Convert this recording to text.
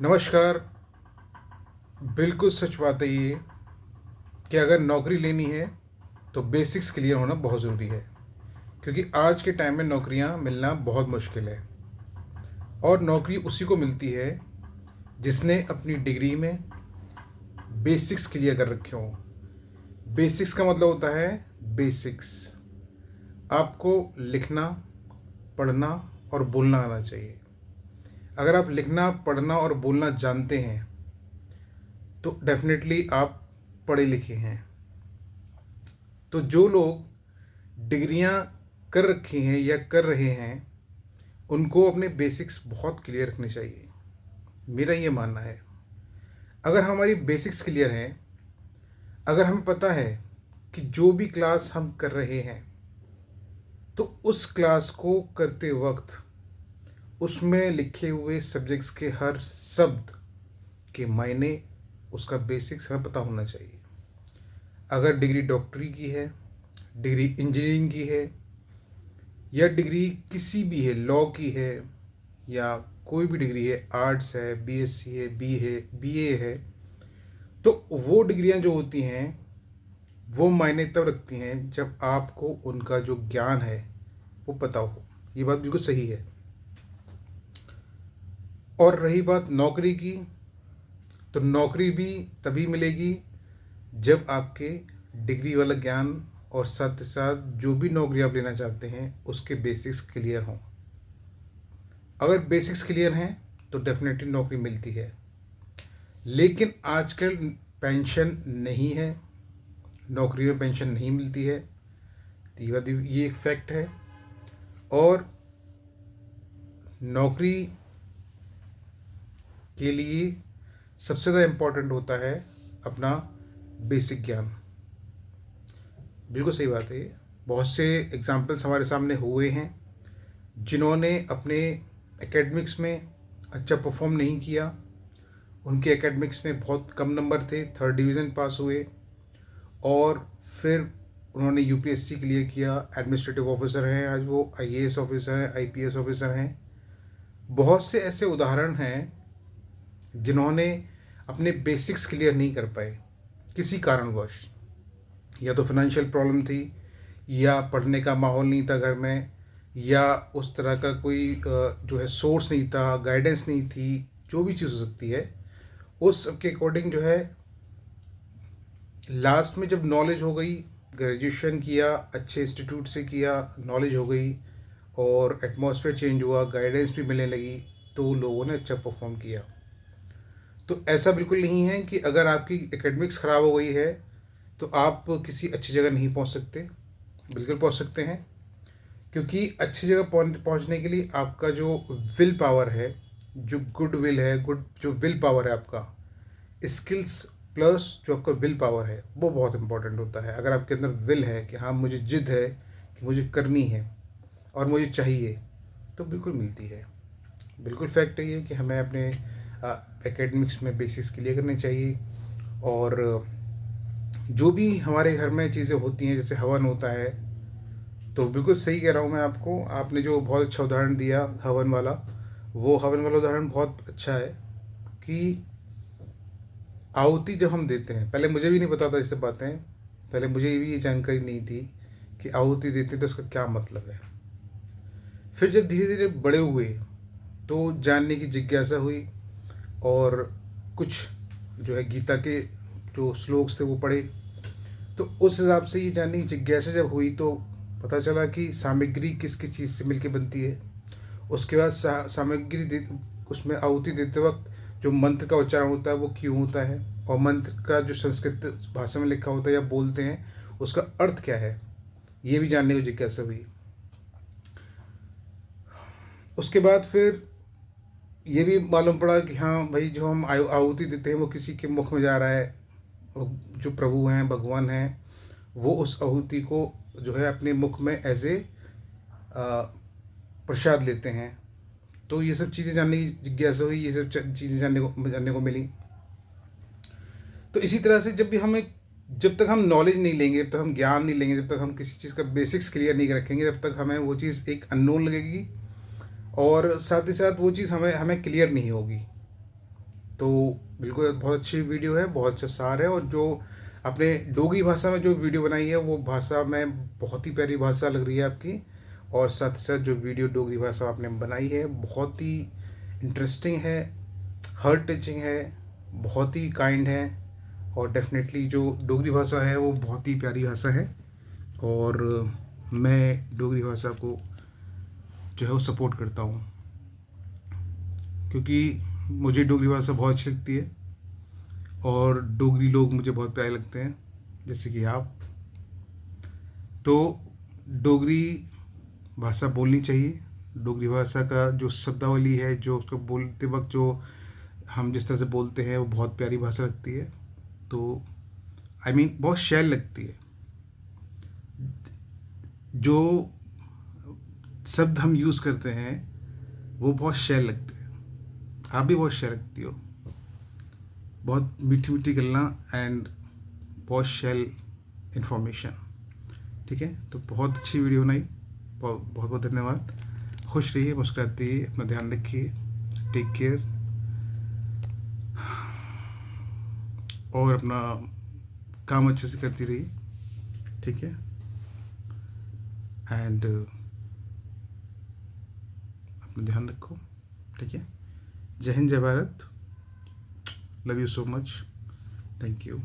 नमस्कार। बिल्कुल सच बात है ये कि अगर नौकरी लेनी है तो बेसिक्स क्लियर होना बहुत ज़रूरी है, क्योंकि आज के टाइम में नौकरियां मिलना बहुत मुश्किल है। और नौकरी उसी को मिलती है जिसने अपनी डिग्री में बेसिक्स क्लियर कर रखे हों। बेसिक्स का मतलब होता है बेसिक्स। आपको लिखना, पढ़ना और बोलना आना चाहिए। अगर आप लिखना, पढ़ना और बोलना जानते हैं तो डेफिनेटली आप पढ़े लिखे हैं। तो जो लोग डिग्रियां कर रखी हैं या कर रहे हैं, उनको अपने बेसिक्स बहुत क्लियर रखने चाहिए। मेरा ये मानना है, अगर हमारी बेसिक्स क्लियर हैं, अगर हमें पता है कि जो भी क्लास हम कर रहे हैं तो उस क्लास को करते वक्त उसमें लिखे हुए सब्जेक्ट्स के हर शब्द के मायने, उसका बेसिक्स हमें पता होना चाहिए। अगर डिग्री डॉक्टरी की है, डिग्री इंजीनियरिंग की है, या डिग्री किसी भी है, लॉ की है या कोई भी डिग्री है, आर्ट्स है, बीएससी है, बीए है, तो वो डिग्रियां जो होती हैं वो मायने तब रखती हैं जब आपको उनका जो ज्ञान है वो पता हो। ये बात बिल्कुल सही है। और रही बात नौकरी की, तो नौकरी भी तभी मिलेगी जब आपके डिग्री वाला ज्ञान और साथ ही साथ जो भी नौकरी आप लेना चाहते हैं उसके बेसिक्स क्लियर हों। अगर बेसिक्स क्लियर हैं तो डेफिनेटली नौकरी मिलती है। लेकिन आजकल पेंशन नहीं है, नौकरी में पेंशन नहीं मिलती है। ये एक फैक्ट है। और नौकरी के लिए सबसे ज़्यादा इम्पोर्टेंट होता है अपना बेसिक ज्ञान। बिल्कुल सही बात है ये। बहुत से एग्जाम्पल्स हमारे सामने हुए हैं जिन्होंने अपने एकेडमिक्स में अच्छा परफॉर्म नहीं किया। उनके एकेडमिक्स में बहुत कम नंबर थे, थर्ड डिवीज़न पास हुए और फिर उन्होंने यूपीएससी क्लियर किया, एडमिनिस्ट्रेटिव ऑफिसर हैं, आज वो आईएएस ऑफिसर हैं, आईपीएस ऑफिसर हैं। बहुत से ऐसे उदाहरण हैं जिन्होंने अपने बेसिक्स क्लियर नहीं कर पाए किसी कारणवश। या तो फाइनेंशियल प्रॉब्लम थी, या पढ़ने का माहौल नहीं था घर में, या उस तरह का कोई जो है सोर्स नहीं था, गाइडेंस नहीं थी, जो भी चीज़ हो सकती है। उस सब के अकॉर्डिंग जो है लास्ट में जब नॉलेज हो गई, ग्रेजुएशन किया, अच्छे इंस्टीट्यूट से किया, नॉलेज हो गई और एटमॉस्फेयर चेंज हुआ, गाइडेंस भी मिलने लगी, तो लोगों ने अच्छा परफॉर्म किया। तो ऐसा बिल्कुल नहीं है कि अगर आपकी एकेडमिक्स ख़राब हो गई है तो आप किसी अच्छी जगह नहीं पहुंच सकते। बिल्कुल पहुंच सकते हैं, क्योंकि अच्छी जगह पहुंचने के लिए आपका जो विल पावर है, जो गुड विल है, गुड जो विल पावर है आपका, स्किल्स प्लस जो आपका विल पावर है, वो बहुत इंपॉर्टेंट होता है। अगर आपके अंदर विल है कि हाँ मुझे जिद है कि मुझे करनी है और मुझे चाहिए, तो बिल्कुल मिलती है। बिल्कुल फैक्ट है ये कि हमें अपने एकेडमिक्स में बेसिक्स क्लियर करने चाहिए। और जो भी हमारे घर में चीज़ें होती हैं, जैसे हवन होता है, तो बिल्कुल सही कह रहा हूँ मैं आपको। आपने जो बहुत अच्छा उदाहरण दिया हवन वाला, वो हवन वाला उदाहरण बहुत अच्छा है कि आहुति जब हम देते हैं, पहले मुझे भी नहीं पता था इससे बातें, पहले मुझे भी ये जानकारी नहीं थी कि आहुति देते हैं तो उसका क्या मतलब है। फिर जब धीरे धीरे बड़े हुए तो जानने की जिज्ञासा हुई और कुछ जो है गीता के जो श्लोक्स थे वो पढ़े। तो उस हिसाब से ये जानने की जिज्ञासा जब हुई तो पता चला कि सामग्री किस किस चीज़ से मिलके बनती है। उसके बाद सामग्री उसमें आहुति देते वक्त जो मंत्र का उच्चारण होता है वो क्यों होता है, और मंत्र का जो संस्कृत भाषा में लिखा होता है या बोलते हैं उसका अर्थ क्या है, ये भी जानने की जिज्ञासा हुई। उसके बाद फिर ये भी मालूम पड़ा कि हाँ भाई, जो हम आहुति देते हैं वो किसी के मुख में जा रहा है। जो प्रभु हैं, भगवान हैं, वो उस आहुति को जो है अपने मुख में एज ए प्रसाद लेते हैं। तो ये सब चीज़ें जानने की जिज्ञासा हुई, ये सब चीज़ें जानने को मिली। तो इसी तरह से जब तक हम नॉलेज नहीं लेंगे, जब तक हम ज्ञान नहीं लेंगे, जब तक हम किसी चीज़ का बेसिक्स क्लियर नहीं रखेंगे, तब तक हमें वो चीज़ एक अननोन लगेगी और साथ ही साथ वो चीज़ हमें हमें क्लियर नहीं होगी। तो बिल्कुल बहुत अच्छी वीडियो है, बहुत अच्छा सार है। और जो अपने डोगरी भाषा में जो वीडियो बनाई है वो भाषा में बहुत ही प्यारी भाषा लग रही है आपकी। और साथ ही साथ जो वीडियो डोगरी भाषा में आपने बनाई है बहुत ही इंटरेस्टिंग है, हार्ट टचिंग है, बहुत ही काइंड है। और डेफिनेटली जो डोगरी भाषा है वो बहुत ही प्यारी भाषा है। और मैं डोगरी भाषा को जो है वो सपोर्ट करता हूँ, क्योंकि मुझे डोगरी भाषा बहुत अच्छी लगती है और डोगरी लोग मुझे बहुत प्यारे लगते हैं, जैसे कि आप। तो डोगरी भाषा बोलनी चाहिए। डोगरी भाषा का जो शब्दावली है, जो उसको बोलते वक्त जो हम जिस तरह से बोलते हैं वो बहुत प्यारी भाषा लगती है। तो बहुत शैल लगती है। जो शब्द हम यूज़ करते हैं वो बहुत शैल लगते हैं। आप भी बहुत शैल लगती हो, बहुत मीठी मीठी गल्ला एंड बहुत शैल इंफॉर्मेशन। ठीक है, तो बहुत अच्छी वीडियो बनाई। बहुत बहुत धन्यवाद। खुश रहिए, मुस्कुराते रहिए, अपना ध्यान रखिए, टेक केयर, और अपना काम अच्छे से करती रहिए। ठीक है, एंड अपना ध्यान रखो। ठीक है, जय हिंद, जय Bharat, love you so much, thank you.